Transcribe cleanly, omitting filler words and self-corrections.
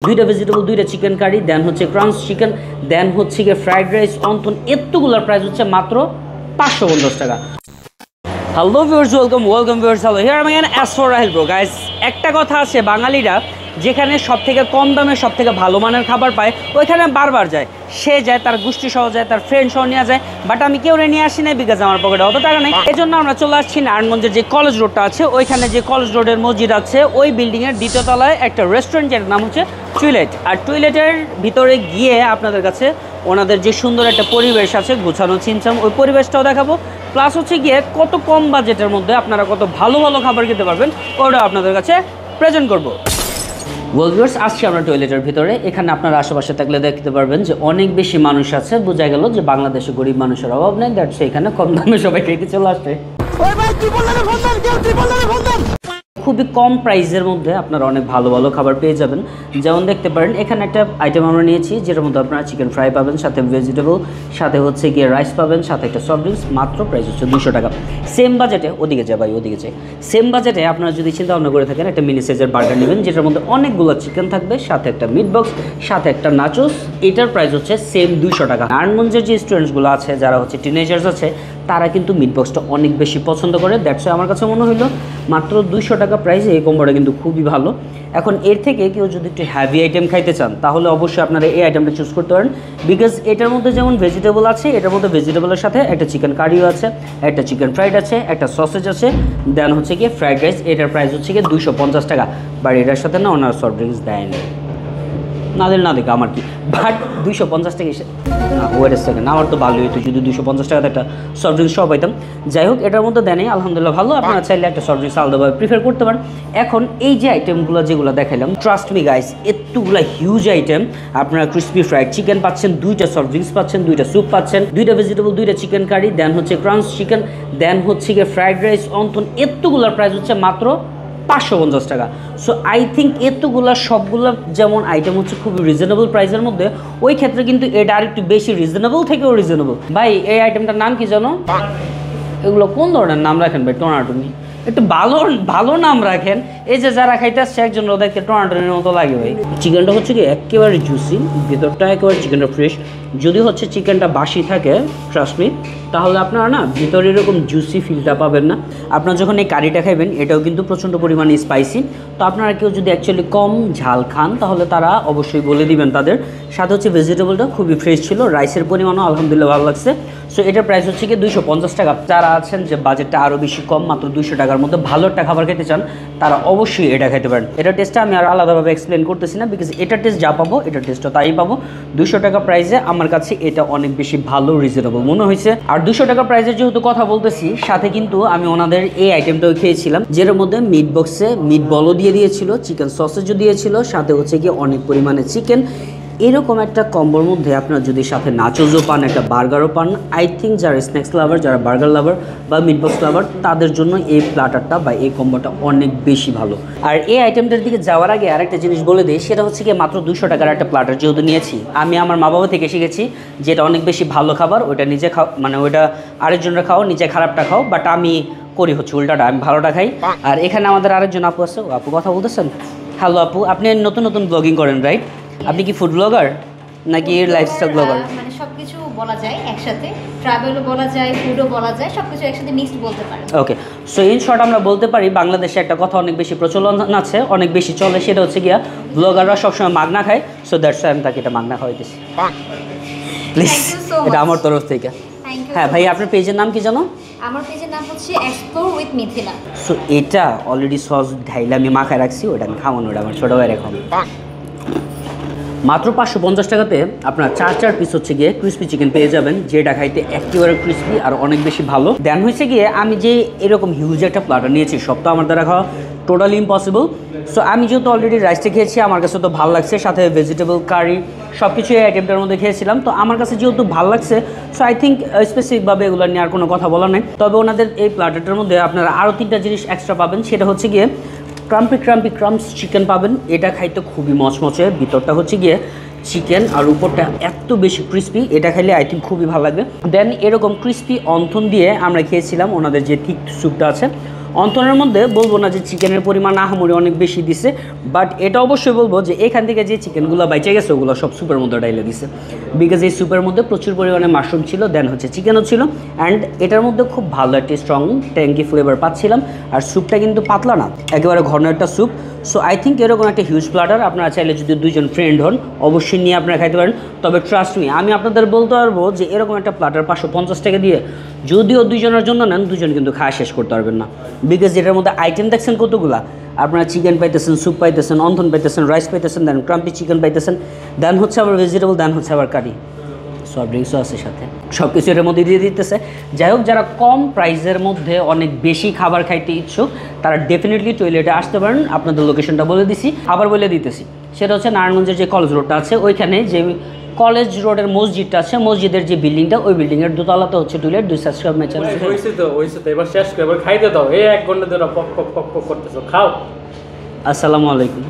দুইটা ভেজিটেবল, দুইটা chicken curry, দেন হচ্ছে ক্রাঞ্চ চিকেন, দেন হচ্ছে গিয়ে ফ্রাইড রাইস, অন্তন এতগুলোর প্রাইস হচ্ছে মাত্র 550 টাকা। Hello viewers, welcome viewers, hello here I am as for Rahil bro. Guys, একটা কথা আছে, বাঙালিরা যেখানে সব থেকে কম দামে সব থেকে ভালো মানের খাবার পায় ওইখানে বারবার যায়। সে যায়, তার গোষ্ঠী সহ যায়, তার ফ্রেন্ড সহ নিয়ে যায়, বাট আমি কেউ নিয়ে আসি নাই বিকজ আমার পকেটে অত টাকা নেই। এই জন্য আমরা চলে আসছি নারায়ণগঞ্জের যে কলেজ রোডটা আছে, ওইখানে যে কলেজ রোডের মসজিদ আছে ওই বিল্ডিংয়ের দ্বিতীয় তলায় একটা রেস্টুরেন্ট, যেটার নাম হচ্ছে টুইলেট। আর টুইলেটের ভিতরে গিয়ে আপনাদের কাছে ওনাদের যে সুন্দর একটা পরিবেশ আছে, গোছানো ছিমছাম, ওই পরিবেশটাও দেখাবো। প্লাস হচ্ছে গিয়ে কত কম বাজেটের মধ্যে আপনারা কত ভালো ভালো খাবার খেতে পারবেন ওটা আপনাদের কাছে প্রেজেন্ট করবো। ভিউয়ার্স, আসছি আমরা টয়লেটের ভিতরে। এখানে আপনারা আশেপাশে থাকলে দেখতে পারবেন যে অনেক বেশি মানুষ আছে। বোঝা গেল যে বাংলাদেশে গরিব মানুষের অভাব নেই, দ্যাটস এখানে কম দামে সবাই খেতে চলে আসছে। খুবই কম প্রাইসের মধ্যে আপনারা অনেক ভালো ভালো খাবার পেয়ে যাবেন। যেমন দেখতে পারেন এখানে একটা আইটেম আমরা নিয়েছি, যেটার মধ্যে আপনারা চিকেন ফ্রাই পাবেন, সাথে ভেজিটেবল, সাথে হচ্ছে গিয়ে রাইস পাবেন, সাথে একটা সফট ড্রিঙ্কস। মাত্র প্রাইস হচ্ছে 200 টাকা। সেম বাজেটে, ওদিকে যায় ভাই, ওদিকে যায়, সেম বাজেটে আপনারা যদি চিন্তা ভাবনা করে থাকেন একটা মিনি সাইজের বার্গার নেবেন, যেটার মধ্যে অনেকগুলো চিকেন থাকবে, সাথে একটা মিট বক্স, সাথে একটা নাচোস। এটার প্রাইস হচ্ছে সেম 200 টাকা। নারায়ণগঞ্জের যে স্টুডেন্টসগুলো আছে, যারা হচ্ছে টিনেজার্স আছে, তারা কিন্তু মিট বক্সটা অনেক বেশি পছন্দ করে। দ্যাটস আমার কাছে মনে হলো মাত্র 200 টাকা প্রাইসে এই কম্বোটা কিন্তু খুবই ভালো। এখন এর থেকে কেউ যদি একটু হ্যাভি আইটেম খাইতে চান, তাহলে অবশ্যই আপনারা এই আইটেমটা চুজ করতে পারেন, বিকজ এটার মধ্যে যেমন ভেজিটেবল আছে, এটার মধ্যে ভেজিটেবলের সাথে একটা চিকেন কারিও আছে, একটা চিকেন ফ্রাইড আছে, একটা সসেজ আছে, দেন হচ্ছে গিয়ে ফ্রাইড রাইস। এটার প্রাইস হচ্ছে গিয়ে 250 টাকা। বাট এটার সাথে না ওনার সফট ড্রিঙ্কস দেয়নি, না দিল না দেখো আমার কি, বাট 250 টাকা এসে ওয়েট সেকেন্ড, আমার তো ভালোই হতো যদি 250 টাকাতে একটা সফট ড্রিঙ্কস সব পাইতাম। যাই হোক, এটার মধ্যে দেয়নি, আলহামদুলিল্লাহ ভালো। আপনারা চাইলে একটা সফট ড্রিঙ্কস আলাদাভাবে প্রিফার করতে পারেন। এখন এই যে আইটেমগুলো যেগুলো দেখাইলাম, ট্রাস্ট মি গাইস, এতগুলো হিউজ আইটেম। আপনারা ক্রিসপি ফ্রাইড চিকেন পাচ্ছেন, দুইটা সফট ড্রিঙ্কস পাচ্ছেন, দুইটা স্যুপ পাচ্ছেন, দুইটা ভেজিটেবল, দুইটা চিকেন কারি, দেন হচ্ছে ক্রাঞ্চ চিকেন, দেন হচ্ছে গিয়ে ফ্রাইড রাইস, অন্তন এতগুলোর প্রাইস হচ্ছে মাত্র 550 টাকা। সো আই থিঙ্ক এতগুলো সবগুলো যেমন আইটেম হচ্ছে খুবই রিজনেবল প্রাইসের মধ্যে, ওই ক্ষেত্রে কিন্তু এটা আর একটু বেশি রিজনেবল থেকেও রিজনেবল। ভাই, এই আইটেমটার নাম কি জানো? এগুলো কোন ধরনের নাম রাখেন ভাই? টোনাটুনি, একটু ভালো ভালো নাম রাখেন। এই যে যারা খাইতে আসছে একজন দেখতে টোনাটুনির মতো লাগে ভাই। চিকেনটা হচ্ছে কি একেবারে জুসি, ভিতরটা একেবারে চিকেনটা ফ্রেশ। যদি হচ্ছে চিকেনটা বাসি থাকে, ট্রাস্ট মি, তাহলে আপনারা না ভিতরে এরকম জুসি ফিলটা পাবেন না। আপনারা যখন এই কারিটা খাইবেন, এটাও কিন্তু প্রচণ্ড পরিমাণে স্পাইসি। তো আপনারা কেউ যদি অ্যাকচুয়ালি কম ঝাল খান, তাহলে তারা অবশ্যই বলে দিবেন তাদের। সাথে হচ্ছে ভেজিটেবলটা খুবই ফ্রেশ ছিল, রাইসের পরিমাণও আলহামদুলিল্লাহ ভালো লাগছে। সো এটার প্রাইস হচ্ছে কি 250 টাকা। যারা আছেন যে বাজেটটা আরও বেশি কম, মাত্র 200 টাকার মধ্যে ভালো একটা খাবার খেতে চান, তারা অবশ্যই এটা খেতে পারেন। এটার টেস্টটা আমি আর আলাদাভাবে এক্সপ্লেন করতেছি না, বিকজ এটার টেস্ট যা পাবো এটার টেস্টটা তাই পাবো। 200 টাকা প্রাইসে আমার কাছে এটা অনেক বেশি ভালো রিজনেবল মনে হয়েছে। আর 200 টাকা প্রাইসের যেহেতু কথা বলতেছি, সাথে কিন্তু আমি ওনাদের এই আইটেমটাও খেয়েছিলাম, যেটার মধ্যে মিট বক্সে মিট বলও দিয়ে দিয়েছিল, চিকেন সসেজও দিয়েছিল, সাথে হচ্ছে কি অনেক পরিমাণে চিকেন। এরকম একটা কম্বোর মধ্যে আপনারা যদি সাথে নাচোজও পান, একটা বার্গারও পান, আই থিঙ্ক যারা স্ন্যাক্স লাভার, যারা বার্গার লাভার বা মিটবক্স লাভার, তাদের জন্য এই প্ল্যাটারটা বা এই কম্বোটা অনেক বেশি ভালো। আর এই আইটেমটার দিকে যাওয়ার আগে আরেকটা জিনিস বলে দিই, সেটা হচ্ছে কি মাত্র 200 টাকার একটা প্ল্যাটার যেহেতু নিয়েছি, আমি আমার মা বাবা থেকে শিখেছি যে এটা অনেক বেশি ভালো খাবার, ওইটা নিজে খাও, মানে ওইটা আরেকজনরা খাও, নিজে খারাপটা খাও, বাট আমি করি হচ্ছে উল্টাটা, আমি ভালোটা খাই। আর এখানে আমাদের আরেকজন আপু আছে, আপু কথা বলতেছেন? হ্যালো আপু, আপনি নতুন নতুন ব্লগিং করেন রাইট? আপনি কি ফুড ব্লগার নাকি লাইফস্টাইল ব্লগার? মানে সবকিছু বলা যায় একসাথে, ট্রাভেলও বলা যায়, ফুডও বলা যায়, সবকিছু একসাথে মিক্সড বলতে পারি। ওকে, সো ইন শর্ট আমরা বলতে পারি বাংলাদেশে একটা কথা অনেক বেশি প্রচলন আছে, অনেক বেশি চলে, সেটা হচ্ছে গিয়া ব্লগাররা সবসময় মাগনা খায়। সো দ্যাটস আমি তাকে এটা মাগনা খাওয়াইতেছি প্লিজ, এটা আমার তরফ থেকে। হ্যাঁ ভাই, আপনার পেজের নাম কি জানো? আমার পেজের নাম হচ্ছে এক্সপ্লোর উইথ মিথিলা। সো এটা অলরেডি সস ঢাইলে আমি মাখায় রাখছি, ওটা আমি খাওয়ানো, ওটা আমার ছোটো ভাই এখন। মাত্র 550 টাকাতে আপনার 4 পিস হচ্ছে গিয়ে ক্রিসপি চিকেন পেয়ে যাবেন, যেটা খাইতে একেবারে ক্রিসপি আর অনেক বেশি ভালো। দেন হয়েছে গিয়ে আমি যে এরকম হিউজ একটা প্ল্যাটার নিয়েছি, সব তো আমার দ্বারা খাওয়া টোটালি ইম্পসিবল। সো আমি যেহেতু অলরেডি রাইসটা খেয়েছি, আমার কাছে তো ভালো লাগছে, সাথে ভেজিটেবল কারি সব কিছু এই আইটেমটার মধ্যে খেয়েছিলাম, তো আমার কাছে যেহেতু ভালো লাগছে, সো আই থিঙ্ক স্পেসিফিকভাবে এগুলো নিয়ে আর কোনো কথা বলার নেই। তবে ওনাদের এই প্ল্যাটারটার মধ্যে আপনারা আরও 3টা জিনিস এক্সট্রা পাবেন, সেটা হচ্ছে গিয়ে ক্রাম্পি চিকেন পাবেন। এটা খাইতে খুবই মচমচে, ভিতরটা হচ্ছে গিয়ে চিকেন আর উপরটা এত বেশি ক্রিস্পি, এটা খাইলে আই থিঙ্ক খুবই ভালো লাগবে। দেন এরকম ক্রিস্পি অন্থন দিয়ে আমরা খেয়েছিলাম ওনাদের যে থিক স্যুপটা আছে, অন্তনের মধ্যে বলবো না যে চিকেনের পরিমাণ আহামরি অনেক বেশি দিছে, বাট এটা অবশ্যই বলবো যে এখান থেকে যে চিকেনগুলো বাইচে গেছে ওগুলো সব স্যুপের মধ্যে ডাইলে দিছে, বিকজ এই স্যুপের মধ্যে প্রচুর পরিমাণে মাশরুম ছিল, দেন হচ্ছে চিকেনও ছিল, অ্যান্ড এটার মধ্যে খুব ভালো একটি স্ট্রং ট্যাঙ্কি ফ্লেভার পাচ্ছিলাম। আর স্যুপটা কিন্তু পাতলা না, একেবারে ঘন একটা স্যুপ। সো আই থিঙ্ক এরকম একটা হিউজ প্ল্যাটার আপনারা চাইলে যদি দুইজন ফ্রেন্ড হন অবশ্যই নিয়ে আপনারা খাইতে পারেন। তবে ট্রাস্ট মি, আমি আপনাদের বলতে পারবো যে এরকম একটা প্ল্যাটার 550 টাকা দিয়ে যদিও দুইজনের জন্য নেন, দুজন কিন্তু খাওয়া শেষ করতে পারবেন না, বিকজ এটার মধ্যে আইটেম দেখছেন কতগুলা। আপনারা চিকেন পাইতেছেন, স্যুপ পাইতেছেন, অন্থন পাইতেছেন, রাইস পাইতেছেন, দেন ক্রাম্পি চিকেন পাইতেছেন, দেন হচ্ছে আবার ভেজিটেবল, দেন হচ্ছে আবার কারি, সফট ড্রিঙ্কসও আছে সাথে, সব কিছু এর মধ্যে দিয়ে দিতেছে। যাই হোক, যারা কম প্রাইসের মধ্যে অনেক বেশি খাবার খাইতে ইচ্ছুক তারা ডেফিনেটলি টয়লেটে আসতে পারেন। আপনাদের লোকেশনটা বলে দিছি, আবার বলে দিতেছি, সেটা হচ্ছে নারায়ণগঞ্জের যে কলেজ রোডটা আছে ওইখানে যে কলেজ রোডের মসজিদটা আছে, মসজিদের যে বিল্ডিংটা ওই বিল্ডিংয়ের দোতলাতে হচ্ছে টয়লেট। দুই সাবস্ক্রাইব মাই চ্যানেল। হয়েছে তো এবার শেষ করে এবার খাইতে দাও, এই 1 ঘন্টা ধরে পক পক পক পক করতেছো, খাও। আসসালামু আলাইকুম।